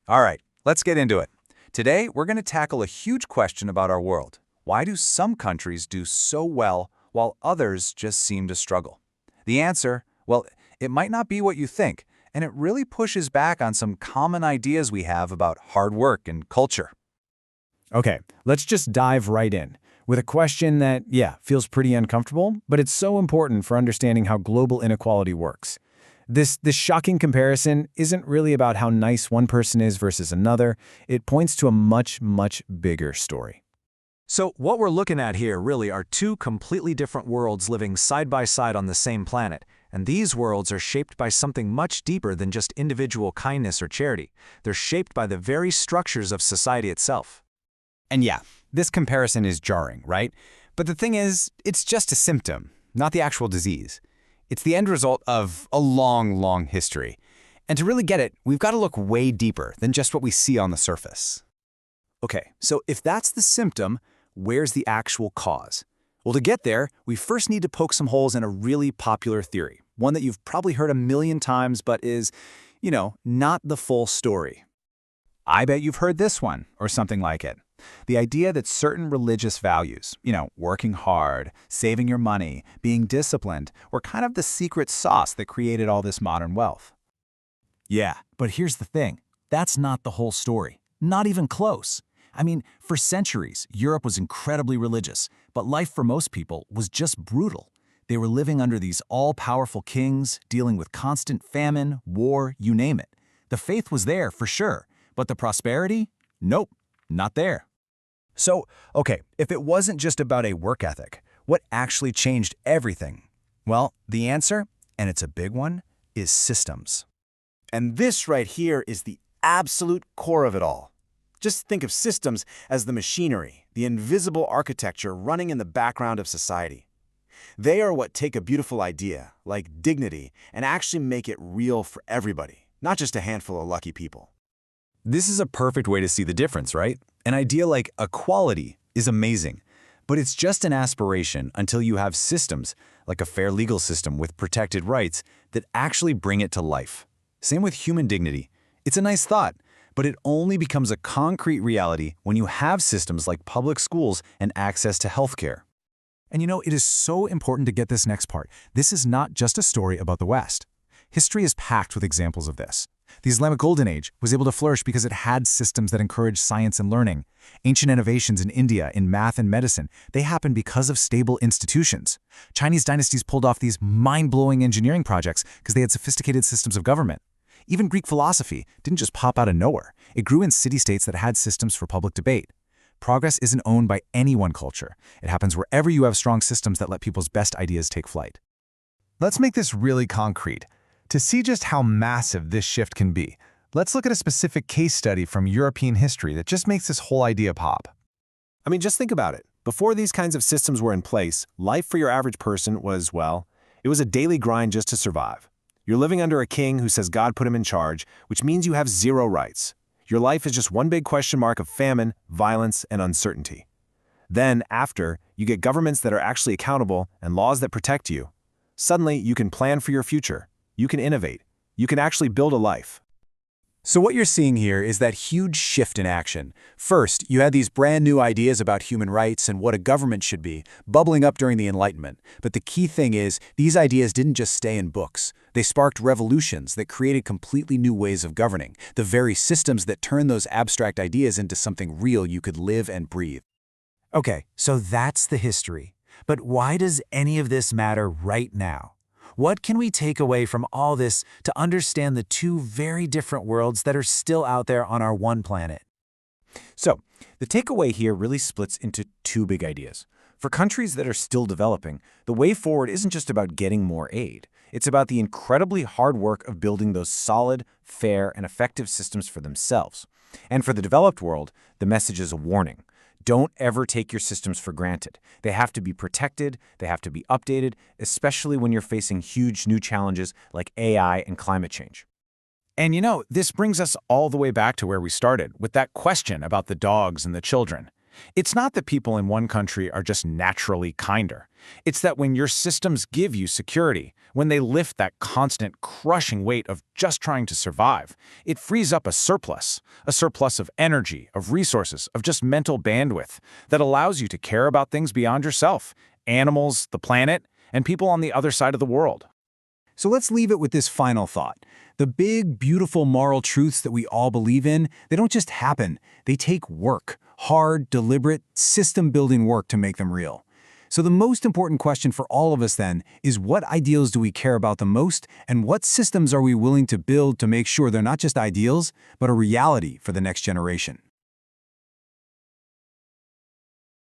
All right, let's get into it. Today, we're going to tackle a huge question about our world. Why do some countries do so well while others just seem to struggle? The answer, well, it might not be what you think, and it really pushes back on some common ideas we have about hard work and culture. Okay, let's just dive right in with a question that, yeah, feels pretty uncomfortable, but it's so important for understanding how global inequality works. This shocking comparison isn't really about how nice one person is versus another. It points to a much, much bigger story. So what we're looking at here really are two completely different worlds living side by side on the same planet. And these worlds are shaped by something much deeper than just individual kindness or charity. They're shaped by the very structures of society itself. And yeah, this comparison is jarring, right? But the thing is, it's just a symptom, not the actual disease. It's the end result of a long, long history. And to really get it, we've got to look way deeper than just what we see on the surface. Okay, so if that's the symptom, where's the actual cause? Well, to get there, we first need to poke some holes in a really popular theory, one that you've probably heard a million times but is, not the full story. I bet you've heard this one, or something like it. The idea that certain religious values, working hard, saving your money, being disciplined, were kind of the secret sauce that created all this modern wealth. Yeah, but here's the thing. That's not the whole story. Not even close. I mean, for centuries, Europe was incredibly religious, but life for most people was just brutal. They were living under these all-powerful kings, dealing with constant famine, war, you name it. The faith was there, for sure, but the prosperity? Nope, not there. So, okay, if it wasn't just about a work ethic, what actually changed everything? Well, the answer, and it's a big one, is systems. And this right here is the absolute core of it all. Just think of systems as the machinery, the invisible architecture running in the background of society. They are what take a beautiful idea, like dignity, and actually make it real for everybody, not just a handful of lucky people. This is a perfect way to see the difference, right? An idea like equality is amazing, but it's just an aspiration until you have systems, like a fair legal system with protected rights, that actually bring it to life. Same with human dignity. It's a nice thought, but it only becomes a concrete reality when you have systems like public schools and access to healthcare. And it is so important to get this next part. This is not just a story about the West. History is packed with examples of this. The Islamic Golden Age was able to flourish because it had systems that encouraged science and learning. Ancient innovations in India in math and medicine, they happened because of stable institutions. Chinese dynasties pulled off these mind-blowing engineering projects because they had sophisticated systems of government. Even Greek philosophy didn't just pop out of nowhere. It grew in city-states that had systems for public debate. Progress isn't owned by any one culture. It happens wherever you have strong systems that let people's best ideas take flight. Let's make this really concrete. To see just how massive this shift can be, let's look at a specific case study from European history that just makes this whole idea pop. I mean, just think about it. Before these kinds of systems were in place, life for your average person was, well, it was a daily grind just to survive. You're living under a king who says God put him in charge, which means you have zero rights. Your life is just one big question mark of famine, violence, and uncertainty. Then, after, you get governments that are actually accountable and laws that protect you. Suddenly, you can plan for your future. You can innovate. You can actually build a life. So what you're seeing here is that huge shift in action. First, you had these brand new ideas about human rights and what a government should be, bubbling up during the Enlightenment. But the key thing is, these ideas didn't just stay in books. They sparked revolutions that created completely new ways of governing, the very systems that turned those abstract ideas into something real you could live and breathe. Okay, so that's the history. But why does any of this matter right now? What can we take away from all this to understand the two very different worlds that are still out there on our one planet? So, the takeaway here really splits into two big ideas. For countries that are still developing, the way forward isn't just about getting more aid. It's about the incredibly hard work of building those solid, fair, and effective systems for themselves. And for the developed world, the message is a warning. Don't ever take your systems for granted. They have to be protected, they have to be updated, especially when you're facing huge new challenges like AI and climate change. And this brings us all the way back to where we started, with that question about the dogs and the children. It's not that people in one country are just naturally kinder. It's that when your systems give you security, when they lift that constant crushing weight of just trying to survive, it frees up a surplus of energy, of resources, of just mental bandwidth that allows you to care about things beyond yourself, animals, the planet, and people on the other side of the world. So let's leave it with this final thought. The big, beautiful moral truths that we all believe in, they don't just happen. They take work, hard, deliberate, system-building work to make them real. So the most important question for all of us then is, what ideals do we care about the most, and what systems are we willing to build to make sure they're not just ideals, but a reality for the next generation?